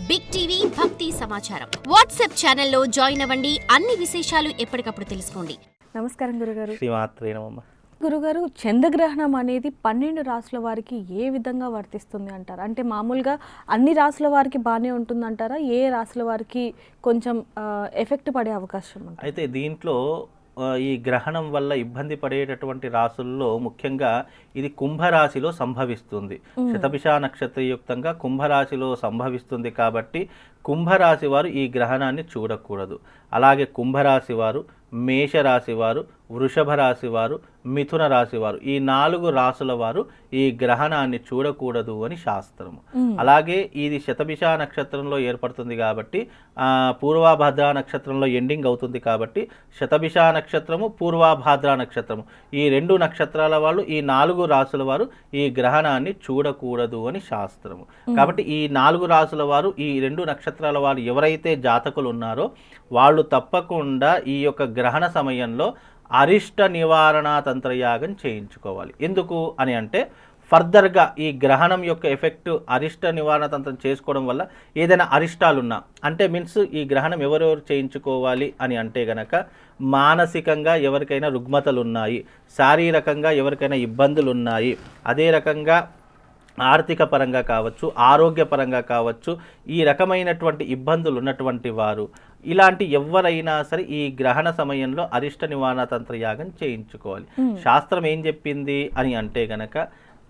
Big TV భక్తి సమాచారం WhatsApp ఛానల్లో జాయిన్ అవ్వండి. అన్ని విశేషాలు ఎప్పటికప్పుడు తెలుసుకోండి. నమస్కారం గురుగారు. శ్రీమాత్రే నమః. గురుగారు, చంద్రగ్రహణం అనేది 12 రాసుల వారికి ఏ విధంగా వర్తిస్తుంది అంటారు? అంటే మామూలుగా అన్ని రాసుల వారికి బాగానే ఉంటుందంటారా? ఏ రాసుల వారికి కొంచెం ఎఫెక్ట్ పడే అవకాశం ఉంటుంది? అయితే దీంట్లో ఈ గ్రహణం వల్ల ఇబ్బంది పడేటటువంటి రాసుల్లో ముఖ్యంగా ఇది కుంభరాశిలో సంభవిస్తుంది. శతభిష నక్షత్రయుక్తంగా కుంభరాశిలో సంభవిస్తుంది కాబట్టి కుంభరాశి వారు ఈ గ్రహణాన్ని చూడకూడదు. అలాగే కుంభరాశి వారు, మేషరాశి వారు, వృషభ రాశి వారు, మిథున రాశి వారు, ఈ 4 రాసుల వారు ఈ గ్రహణాన్ని చూడకూడదు అని శాస్త్రము. అలాగే ఇది శతభిష నక్షత్రంలో ఏర్పడుతుంది కాబట్టి పూర్వభద్ర నక్షత్రంలో ఎండింగ్ అవుతుంది కాబట్టి శతభిష నక్షత్రము, పూర్వభద్ర నక్షత్రము, ఈ 2 నక్షత్రాల వాళ్ళు, ఈ 4 రాసుల వారు ఈ గ్రహణాన్ని చూడకూడదు అని శాస్త్రము. కాబట్టి ఈ 4 రాసుల వారు, ఈ 2 నక్షత్రాల వారు ఎవరైతే జాతకులు ఉన్నారో వాళ్ళు తప్పకుండా ఈ యొక్క గ్రహణ సమయంలో అరిష్ట నివారణ తంత్రయాగం చేయించుకోవాలి. ఎందుకు అని అంటే ఫర్దర్గా ఈ గ్రహణం యొక్క ఎఫెక్ట్ అరిష్ట నివారణ తంత్రం చేసుకోవడం వల్ల ఏదైనా అరిష్టాలున్నా, అంటే మీన్స్ ఈ గ్రహణం ఎవరెవరు చేయించుకోవాలి అని అంటే గనక మానసికంగా ఎవరికైనా రుగ్మతలు ఉన్నాయి, శారీరకంగా ఎవరికైనా ఇబ్బందులు ఉన్నాయి, అదే రకంగా ఆర్థిక పరంగా కావచ్చు, ఆరోగ్యపరంగా కావచ్చు, ఈ రకమైనటువంటి ఇబ్బందులు ఉన్నటువంటి వారు, ఇలాంటి ఎవరైనా సరే ఈ గ్రహణ సమయంలో అరిష్ట నివారణ తంత్రయాగం చేయించుకోవాలి. శాస్త్రం ఏం చెప్పింది అని అంటే గనక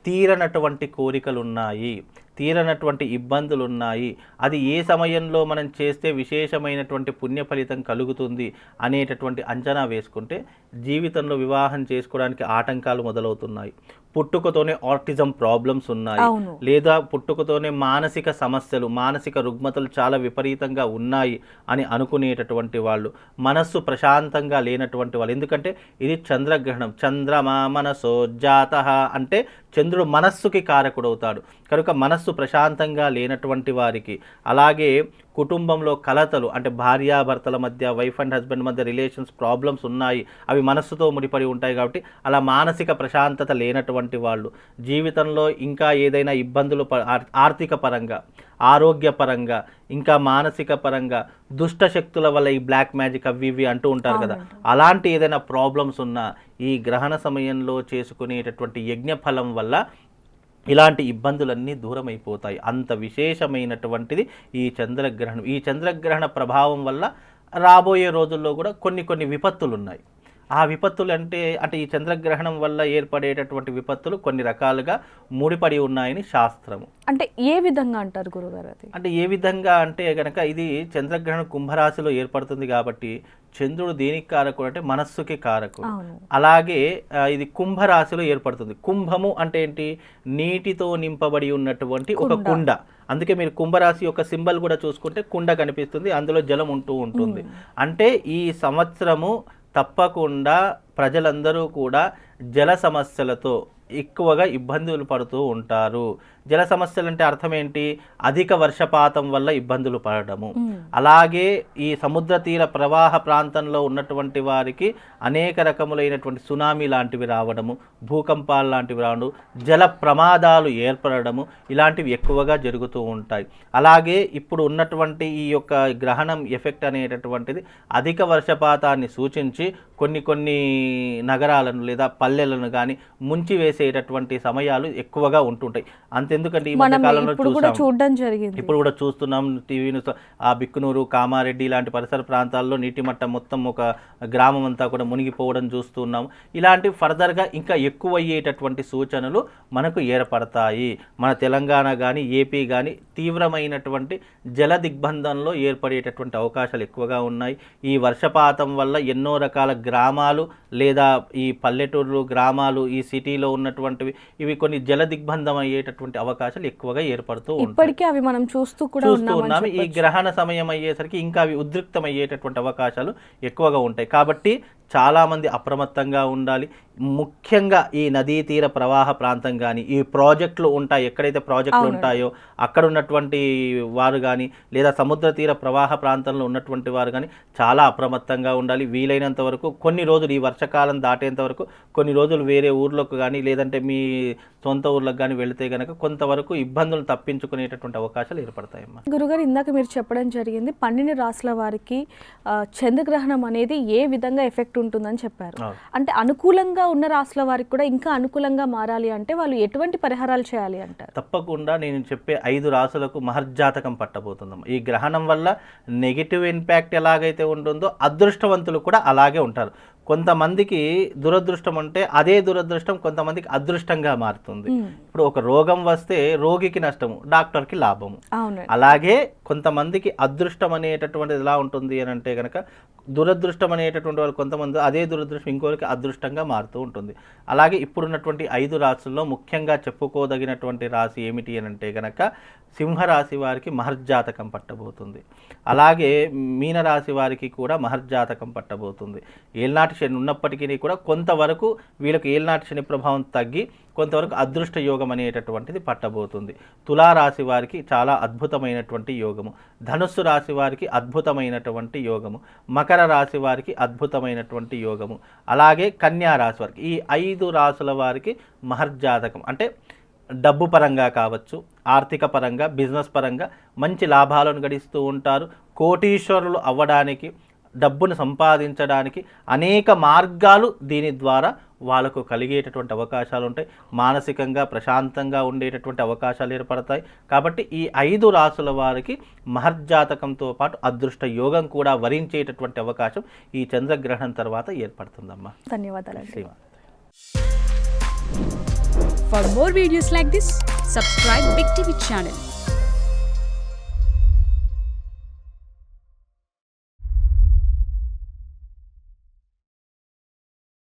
తీరనటువంటి కోరికలు ఉన్నాయి, తీరనటువంటి ఇబ్బందులు ఉన్నాయి, అది ఏ సమయంలో మనం చేస్తే విశేషమైనటువంటి పుణ్య ఫలితం కలుగుతుంది అనేటటువంటి అంచనా వేసుకుంటే జీవితంలో వివాహం చేసుకోవడానికి ఆటంకాలు మొదలవుతున్నాయి, పుట్టుకతోనే ఆటిజం ప్రాబ్లమ్స్ ఉన్నాయి, లేదా పుట్టుకతోనే మానసిక సమస్యలు, మానసిక రుగ్మతలు చాలా విపరీతంగా ఉన్నాయి అని అనుకునేటటువంటి వాళ్ళు, మనస్సు ప్రశాంతంగా లేనటువంటి వాళ్ళు. ఎందుకంటే ఇది చంద్రగ్రహణం, చంద్రమా మనసో జాతః అంటే చంద్రుడు మనస్సుకి కారకుడవుతాడు కనుక మనస్సు ప్రశాంతంగా లేనటువంటి వారికి, అలాగే కుటుంబంలో కలతలు అంటే భార్యాభర్తల మధ్య, వైఫ్ అండ్ హస్బెండ్ మధ్య రిలేషన్స్ ప్రాబ్లమ్స్ ఉన్నాయి, అవి మనస్సుతో ముడిపడి ఉంటాయి కాబట్టి అలా మానసిక ప్రశాంతత లేనటువంటి వాళ్ళు, జీవితంలో ఇంకా ఏదైనా ఇబ్బందులు ఆర్థిక పరంగా, ఆరోగ్యపరంగా, ఇంకా మానసిక పరంగా దుష్ట శక్తుల వల్ల ఈ బ్లాక్ మ్యాజిక్ అవి ఇవి అంటూ ఉంటారు కదా, అలాంటి ఏదైనా ప్రాబ్లమ్స్ ఉన్నా ఈ గ్రహణ సమయంలో చేసుకునేటటువంటి యజ్ఞ ఫలం వల్ల ఇలాంటి ఇబ్బందులన్నీ దూరం అయిపోతాయి. అంత విశేషమైనటువంటిది ఈ చంద్రగ్రహణం. ఈ చంద్రగ్రహణ ప్రభావం వల్ల రాబోయే రోజుల్లో కూడా కొన్ని విపత్తులు ఉన్నాయి. ఆ విపత్తులు అంటే ఈ చంద్రగ్రహణం వల్ల ఏర్పడేటటువంటి విపత్తులు కొన్ని రకాలుగా ముడిపడి ఉన్నాయని శాస్త్రము. అంటే ఏ విధంగా అంటారు గురుగారు? అది అంటే ఏ విధంగా అంటే గనక ఇది చంద్రగ్రహణం కుంభరాశిలో ఏర్పడుతుంది కాబట్టి చంద్రుడు దేనికి కారకుడు అంటే మనస్సుకి కారకుడు. అలాగే ఇది కుంభరాశిలో ఏర్పడుతుంది. కుంభము అంటే ఏంటి? నీటితో నింపబడి ఉన్నటువంటి ఒక కుండ. అందుకే మీరు కుంభరాశి యొక్క సింబల్ కూడా చూసుకుంటే కుండ కనిపిస్తుంది, అందులో జలం ఉంటూ ఉంటుంది. అంటే ఈ సంవత్సరము తప్పకుండా ప్రజలందరూ కూడా జల సమస్యలతో ఎక్కువగా ఇబ్బందులు పడుతూ ఉంటారు. జల సమస్యలు అంటే అర్థం ఏంటి? అధిక వర్షపాతం వల్ల ఇబ్బందులు పడడము, అలాగే ఈ సముద్ర తీర ప్రవాహ ప్రాంతంలో ఉన్నటువంటి వారికి అనేక రకములైనటువంటి సునామీ లాంటివి రావడము, భూకంపాలు లాంటివి రావడం, జల ప్రమాదాలు ఏర్పడము, ఇలాంటివి ఎక్కువగా జరుగుతూ ఉంటాయి. అలాగే ఇప్పుడు ఉన్నటువంటి ఈ యొక్క గ్రహణం ఎఫెక్ట్ అనేటటువంటిది అధిక వర్షపాతాన్ని సూచించి కొన్ని నగరాలను లేదా పల్లెలను కానీ ముంచి వేసేటటువంటి సమయాలు ఎక్కువగా ఉంటుంటాయి. అంతెందుకంటే ఈ మధ్య కాలంలో ఇప్పుడు కూడా చూస్తున్నాం టీవీని, ఆ బిక్కునూరు, కామారెడ్డి ఇలాంటి పరిసర ప్రాంతాల్లో నీటి మట్టం మొత్తం ఒక గ్రామం అంతా కూడా మునిగిపోవడం చూస్తున్నాం. ఇలాంటి ఫర్దర్గా ఇంకా ఎక్కువ అయ్యేటటువంటి సూచనలు మనకు ఏర్పడతాయి. మన తెలంగాణ కానీ ఏపీ కానీ తీవ్రమైనటువంటి జల దిగ్బంధంలో ఏర్పడేటటువంటి అవకాశాలు ఎక్కువగా ఉన్నాయి. ఈ వర్షపాతం వల్ల ఎన్నో రకాల గ్రామాలు లేదా ఈ పల్లెటూరు గ్రామాలు, ఈ సిటీలో ఉన్నటువంటివి, ఇవి కొన్ని జల దిగ్బంధం అయ్యేటటువంటి అవకాశాలు ఎక్కువగా ఏర్పడుతూ ఇప్పటికీ అవి మనం చూస్తూ ఉన్నాము. ఈ గ్రహణ సమయం అయ్యేసరికి ఇంకా అవి ఉద్రిక్తం అయ్యేటటువంటి అవకాశాలు ఎక్కువగా ఉంటాయి. కాబట్టి చాలామంది అప్రమత్తంగా ఉండాలి. ముఖ్యంగా ఈ నదీ తీర ప్రవాహ ప్రాంతం కానీ, ఈ ప్రాజెక్టులు ఉంటాయి, ఎక్కడైతే ప్రాజెక్టులు ఉంటాయో అక్కడ ఉన్నటువంటి వారు కానీ, లేదా సముద్ర తీర ప్రవాహ ప్రాంతంలో ఉన్నటువంటి వారు కానీ చాలా అప్రమత్తంగా ఉండాలి. వీలైనంత వరకు కొన్ని రోజులు, ఈ వర్షకాలం దాటేంత వరకు కొన్ని రోజులు వేరే ఊర్లకు కానీ, లేదంటే మీ సొంత ఊర్లకు కానీ వెళితే కనుక కొంతవరకు ఇబ్బందులు తప్పించుకునేటటువంటి అవకాశాలు ఏర్పడతాయమ్మా. గురుగారు, ఇందాక మీరు చెప్పడం జరిగింది 12 రాశుల వారికి చంద్రగ్రహణం అనేది ఏ విధంగా ఎఫెక్ట్ ఉంటుందని చెప్పారు. అంటే అనుకూలంగా ఉన్న రాశుల వారికి కూడా ఇంకా అనుకూలంగా మారాలి అంటే వాళ్ళు ఎటువంటి పరిహారాలు చేయాలి అంటారు? తప్పకుండా నేను చెప్పే 5 రాశులకు మహర్జాతకం పట్టబోతుందమ్మా. ఈ గ్రహణం వల్ల నెగిటివ్ ఇంపాక్ట్ ఎలాగైతే ఉంటుందో అదృష్టవంతులు కూడా అలాగే ఉంటారు. కొంతమందికి దురదృష్టం అంటే అదే దురదృష్టం కొంతమందికి అదృష్టంగా మారుతుంది. ఇప్పుడు ఒక రోగం వస్తే రోగికి నష్టము, డాక్టర్కి లాభము. అలాగే కొంతమందికి అదృష్టం అనేటటువంటిది ఎలా ఉంటుంది అని అంటే కనుక దురదృష్టం అనేటటువంటి వాళ్ళు కొంతమంది అదే దురదృష్టం ఇంకోరికి అదృష్టంగా మారుతూ ఉంటుంది. అలాగే ఇప్పుడున్నటువంటి 5 రాశుల్లో ముఖ్యంగా చెప్పుకోదగినటువంటి రాశి ఏమిటి అని అంటే కనుక సింహరాశి వారికి మహర్జాతకం పట్టబోతుంది. అలాగే మీనరాశి వారికి కూడా మహర్జాతకం పట్టబోతుంది. ఏల్నాటి శని ఉన్నప్పటికీ కూడా కొంతవరకు వీళ్ళకి ఏల్నాటి శని ప్రభావం తగ్గి కొంతవరకు అదృష్ట యోగం అనేటటువంటిది పట్టబోతుంది. తులారాశి వారికి చాలా అద్భుతమైనటువంటి యోగము, ధనుస్సు రాశి వారికి అద్భుతమైనటువంటి యోగము, మకర రాశి వారికి అద్భుతమైనటువంటి యోగము, అలాగే కన్యా రాశి వారికి, ఈ 5 రాశుల వారికి మహర్జాతకం అంటే డబ్బు పరంగా కావచ్చు, ఆర్థిక పరంగా, బిజినెస్ పరంగా మంచి లాభాలను గడిస్తూ ఉంటారు. కోటీశ్వరులు అవ్వడానికి, డబ్బును సంపాదించడానికి అనేక మార్గాలు దీని ద్వారా వాళ్ళకు కలిగేటటువంటి అవకాశాలు ఉంటాయి. మానసికంగా ప్రశాంతంగా ఉండేటటువంటి అవకాశాలు ఏర్పడతాయి. కాబట్టి ఈ 5 రాశుల వారికి మహర్జాతకంతో పాటు అదృష్ట యోగం కూడా వరించేటటువంటి అవకాశం ఈ చంద్రగ్రహణం తర్వాత ఏర్పడుతుందమ్మా. ధన్యవాదాలు. For more videos like this, subscribe Big TV channel.